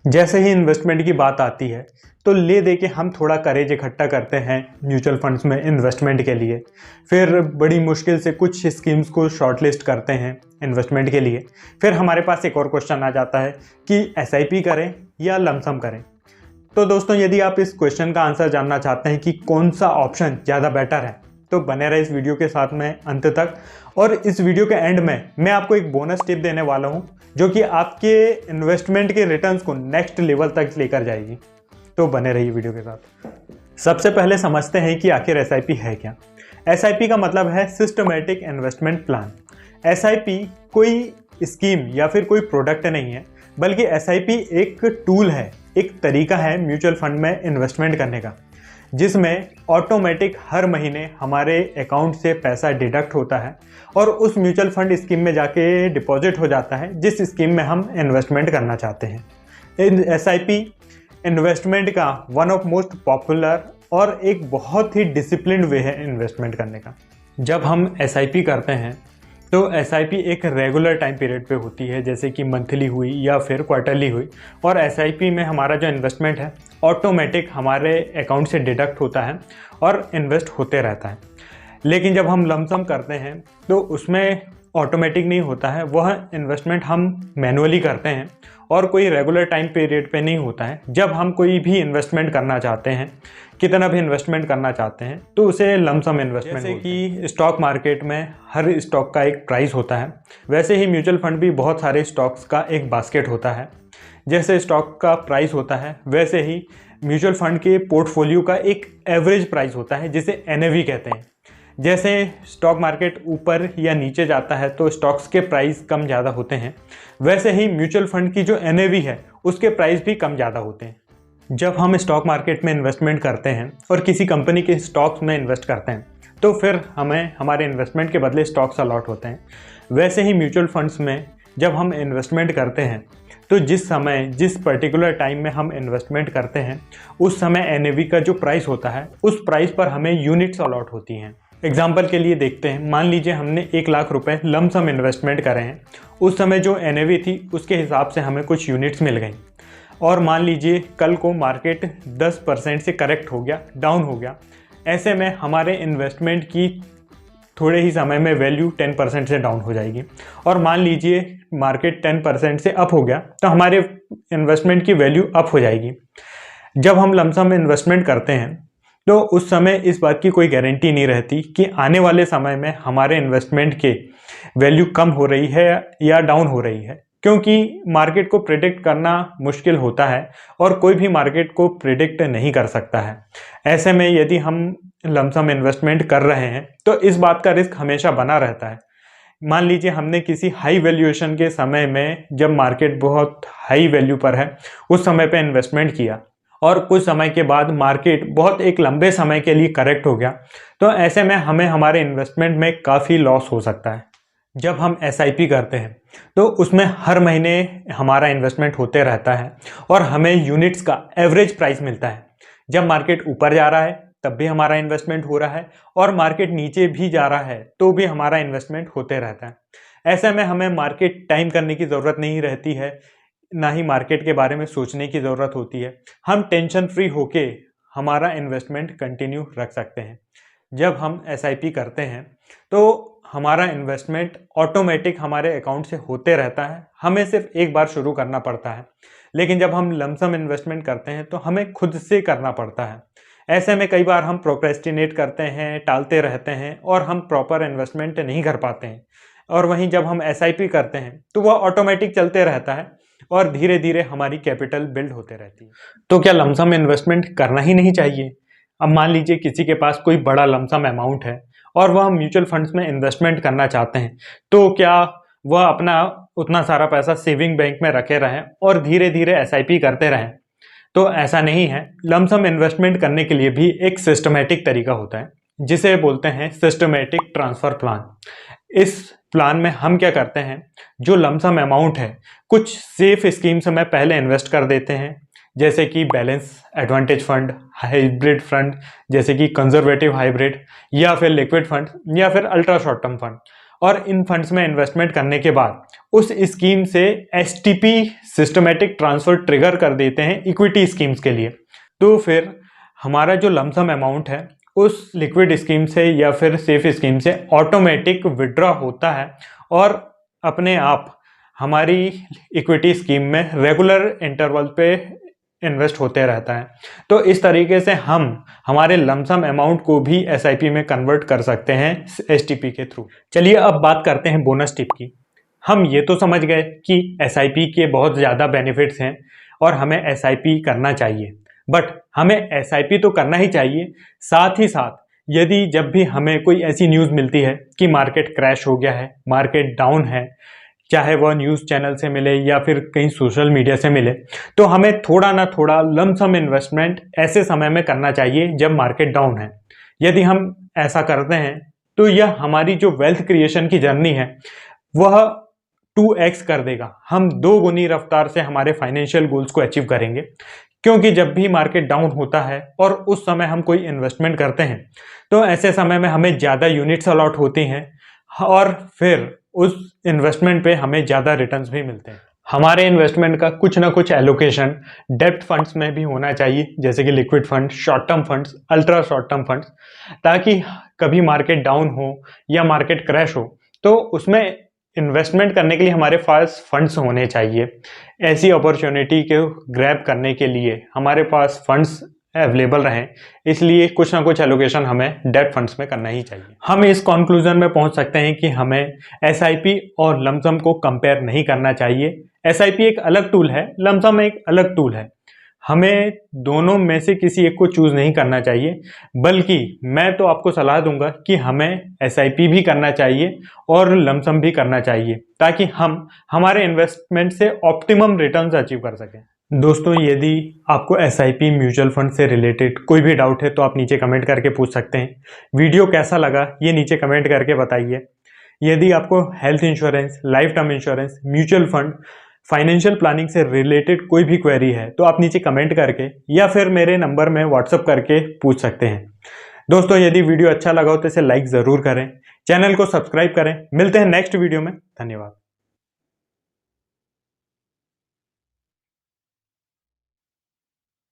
जैसे ही इन्वेस्टमेंट की बात आती है तो ले दे के हम थोड़ा करेज इकट्ठा करते हैं म्यूचुअल फंड्स में इन्वेस्टमेंट के लिए। फिर बड़ी मुश्किल से कुछ स्कीम्स को शॉर्टलिस्ट करते हैं इन्वेस्टमेंट के लिए। फिर हमारे पास एक और क्वेश्चन आ जाता है कि एसआईपी करें या लमसम करें। तो दोस्तों, यदि आप इस क्वेश्चन का आंसर जानना चाहते हैं कि कौन सा ऑप्शन ज़्यादा बेटर है तो बने रहे इस वीडियो के साथ में अंत तक। और इस वीडियो के एंड में मैं आपको एक बोनस टिप देने वाला हूं जो कि आपके इन्वेस्टमेंट के रिटर्न्स को नेक्स्ट लेवल तक लेकर जाएगी। तो बने रहिए वीडियो के साथ। सबसे पहले समझते हैं कि आखिर एसआईपी है क्या। एसआईपी का मतलब है सिस्टमैटिक इन्वेस्टमेंट प्लान। एसआईपी कोई स्कीम या फिर कोई प्रोडक्ट नहीं है, बल्कि एसआईपी एक टूल है, एक तरीका है म्यूचुअल फंड में इन्वेस्टमेंट करने का, जिसमें ऑटोमेटिक हर महीने हमारे अकाउंट से पैसा डिडक्ट होता है और उस म्यूचुअल फंड स्कीम में जाके डिपॉजिट हो जाता है जिस स्कीम में हम इन्वेस्टमेंट करना चाहते हैं। एसआईपी इन्वेस्टमेंट का वन ऑफ मोस्ट पॉपुलर और एक बहुत ही डिसिप्लिन्ड वे है इन्वेस्टमेंट करने का। जब हम एसआईपी करते हैं तो एसआईपी एक रेगुलर टाइम पीरियड पे होती है, जैसे कि मंथली हुई या फिर क्वार्टरली हुई। और एसआईपी में हमारा जो इन्वेस्टमेंट है ऑटोमेटिक हमारे अकाउंट से डिडक्ट होता है और इन्वेस्ट होते रहता है। लेकिन जब हम लमसम करते हैं तो उसमें ऑटोमेटिक नहीं होता है, वह इन्वेस्टमेंट हम मैनुअली करते हैं और कोई रेगुलर टाइम पीरियड पे नहीं होता है। जब हम कोई भी इन्वेस्टमेंट करना चाहते हैं, कितना भी इन्वेस्टमेंट करना चाहते हैं, तो उसे लमसम इन्वेस्टमेंट। जैसे कि स्टॉक मार्केट में हर स्टॉक का एक प्राइस होता है, वैसे ही म्यूचुअल फंड भी बहुत सारे स्टॉक्स का एक बास्केट होता है। जैसे स्टॉक का प्राइस होता है वैसे ही म्यूचुअल फंड के पोर्टफोलियो का एक एवरेज प्राइस होता है, जिसे एनएवी कहते हैं। जैसे स्टॉक मार्केट ऊपर या नीचे जाता है तो स्टॉक्स के प्राइस कम ज़्यादा होते हैं, वैसे ही म्यूचुअल फंड की जो एनएवी है उसके प्राइस भी कम ज़्यादा होते हैं। जब हम स्टॉक मार्केट में इन्वेस्टमेंट करते हैं और किसी कंपनी के स्टॉक्स में इन्वेस्ट करते हैं तो फिर हमें हमारे इन्वेस्टमेंट के बदले स्टॉक्स अलॉट होते हैं। वैसे ही म्यूचुअल फंड्स में जब हम इन्वेस्टमेंट करते हैं तो जिस पर्टिकुलर टाइम में हम इन्वेस्टमेंट करते हैं उस समय एनएवी का जो प्राइस होता है उस प्राइस पर हमें यूनिट्स अलॉट होती हैं। एग्जाम्पल के लिए देखते हैं, मान लीजिए हमने 1 लाख रुपए लमसम इन्वेस्टमेंट करे हैं। उस समय जो एनएवी थी उसके हिसाब से हमें कुछ यूनिट्स मिल गई। और मान लीजिए कल को मार्केट 10% से करेक्ट हो गया, डाउन हो गया। ऐसे में हमारे इन्वेस्टमेंट की थोड़े ही समय में वैल्यू 10% से डाउन हो जाएगी। और मान लीजिए मार्केट 10% से अप हो गया तो हमारे इन्वेस्टमेंट की वैल्यू अप हो जाएगी। जब हम लमसम इन्वेस्टमेंट करते हैं तो उस समय इस बात की कोई गारंटी नहीं रहती कि आने वाले समय में हमारे इन्वेस्टमेंट के वैल्यू कम हो रही है या डाउन हो रही है, क्योंकि मार्केट को प्रेडिक्ट करना मुश्किल होता है और कोई भी मार्केट को प्रेडिक्ट नहीं कर सकता है। ऐसे में यदि हम लमसम इन्वेस्टमेंट कर रहे हैं तो इस बात का रिस्क हमेशा बना रहता है। मान लीजिए हमने किसी हाई वैल्यूएशन के समय में, जब मार्केट बहुत हाई वैल्यू पर है, उस समय पे इन्वेस्टमेंट किया और कुछ समय के बाद मार्केट बहुत एक लंबे समय के लिए करेक्ट हो गया, तो ऐसे में हमें हमारे इन्वेस्टमेंट में काफ़ी लॉस हो सकता है। जब हम एसआईपी करते हैं तो उसमें हर महीने हमारा इन्वेस्टमेंट होते रहता है और हमें यूनिट्स का एवरेज प्राइस मिलता है। जब मार्केट ऊपर जा रहा है तब भी हमारा इन्वेस्टमेंट हो रहा है और मार्केट नीचे भी जा रहा है तो भी हमारा इन्वेस्टमेंट होते रहता है। ऐसे में हमें मार्केट टाइम करने की ज़रूरत नहीं रहती है, ना ही मार्केट के बारे में सोचने की ज़रूरत होती है। हम टेंशन फ्री होके हमारा इन्वेस्टमेंट कंटिन्यू रख सकते हैं। जब हम एसआईपी करते हैं तो हमारा इन्वेस्टमेंट ऑटोमेटिक हमारे अकाउंट से होते रहता है, हमें सिर्फ एक बार शुरू करना पड़ता है। लेकिन जब हम लमसम इन्वेस्टमेंट करते हैं तो हमें खुद से करना पड़ता है। ऐसे में कई बार हम प्रोक्रेस्टिनेट करते हैं, टालते रहते हैं और हम प्रॉपर इन्वेस्टमेंट नहीं कर पाते हैं। और वहीं जब हम एसआईपी करते हैं तो वह ऑटोमेटिक चलते रहता है और धीरे धीरे हमारी कैपिटल बिल्ड होते रहती है। तो क्या लमसम इन्वेस्टमेंट करना ही नहीं चाहिए? अब मान लीजिए किसी के पास कोई बड़ा लमसम अमाउंट है और वह म्यूचुअल फंड्स में इन्वेस्टमेंट करना चाहते हैं, तो क्या वह अपना उतना सारा पैसा सेविंग बैंक में रखे रहें और धीरे धीरे एसआईपी करते रहें? तो ऐसा नहीं है। लमसम इन्वेस्टमेंट करने के लिए भी एक सिस्टमेटिक तरीका होता है, जिसे बोलते हैं सिस्टमेटिक ट्रांसफर प्लान। इस प्लान में हम क्या करते हैं, जो लमसम अमाउंट है कुछ सेफ स्कीम्स में पहले इन्वेस्ट कर देते हैं, जैसे कि balance advantage fund, hybrid fund जैसे कि कंजर्वेटिव हाइब्रिड, या फिर लिक्विड फंड, या फिर अल्ट्रा शॉर्ट टर्म फंड। और इन फंड्स में इन्वेस्टमेंट करने के बाद उस स्कीम से STP सिस्टमेटिक ट्रांसफर ट्रिगर कर देते हैं इक्विटी स्कीम्स के लिए। तो फिर हमारा जो लमसम अमाउंट है उस लिक्विड स्कीम से या फिर सेफ स्कीम से ऑटोमेटिक विड्रॉ होता है और अपने आप हमारी इक्विटी स्कीम में रेगुलर इंटरवल पे इन्वेस्ट होते रहता है। तो इस तरीके से हम हमारे लमसम अमाउंट को भी SIP में कन्वर्ट कर सकते हैं STP के थ्रू। चलिए अब बात करते हैं बोनस टिप की। हम ये तो समझ गए कि SIP के बहुत ज़्यादा बेनिफिट्स हैं और हमें SIP करना चाहिए, बट हमें SIP तो करना ही चाहिए, साथ ही साथ यदि जब भी हमें कोई ऐसी न्यूज़ मिलती है कि मार्केट क्रैश हो गया है, मार्केट डाउन है, चाहे वह न्यूज़ चैनल से मिले या फिर कहीं सोशल मीडिया से मिले, तो हमें थोड़ा ना थोड़ा लमसम इन्वेस्टमेंट ऐसे समय में करना चाहिए जब मार्केट डाउन है। यदि हम ऐसा करते हैं तो यह हमारी जो वेल्थ क्रिएशन की जर्नी है वह 2x कर देगा। हम 2 गुनी रफ्तार से हमारे फाइनेंशियल गोल्स को अचीव करेंगे, क्योंकि जब भी मार्केट डाउन होता है और उस समय हम कोई इन्वेस्टमेंट करते हैं तो ऐसे समय में हमें ज़्यादा यूनिट्स अलॉट होती हैं और फिर उस इन्वेस्टमेंट पे हमें ज़्यादा रिटर्न्स भी मिलते हैं। हमारे इन्वेस्टमेंट का कुछ ना कुछ एलोकेशन डेब्ट फंड्स में भी होना चाहिए, जैसे कि liquid fund, short term funds, ultra short term funds, ताकि कभी मार्केट डाउन हो या मार्केट क्रैश हो तो उसमें इन्वेस्टमेंट करने के लिए हमारे पास फंड्स होने चाहिए। ऐसी अपॉर्चुनिटी को ग्रैब करने के लिए हमारे पास फंड्स अवेलेबल रहें, इसलिए कुछ ना कुछ एलोकेशन हमें डेब्ट फंड्स में करना ही चाहिए। हम इस कंक्लूजन में पहुंच सकते हैं कि हमें SIP और लमसम को कंपेयर नहीं करना चाहिए। SIP एक अलग टूल है, लमसम एक अलग टूल है। हमें दोनों में से किसी एक को चूज नहीं करना चाहिए, बल्कि मैं तो आपको सलाह दूंगा कि हमें SIP भी करना चाहिए और लमसम भी करना चाहिए, ताकि हम हमारे इन्वेस्टमेंट से ऑप्टिमम रिटर्न्स अचीव कर सकें। दोस्तों, यदि आपको SIP म्यूचुअल फंड से रिलेटेड कोई भी डाउट है तो आप नीचे कमेंट करके पूछ सकते हैं। वीडियो कैसा लगा ये नीचे कमेंट करके बताइए। यदि आपको health insurance, life term insurance, mutual fund, financial planning से रिलेटेड कोई भी क्वेरी है तो आप नीचे कमेंट करके या फिर मेरे नंबर में व्हाट्सअप करके पूछ सकते हैं। दोस्तों, यदि वीडियो अच्छा लगा हो तो इसे लाइक ज़रूर करें, चैनल को सब्सक्राइब करें। मिलते हैं नेक्स्ट वीडियो में। धन्यवाद।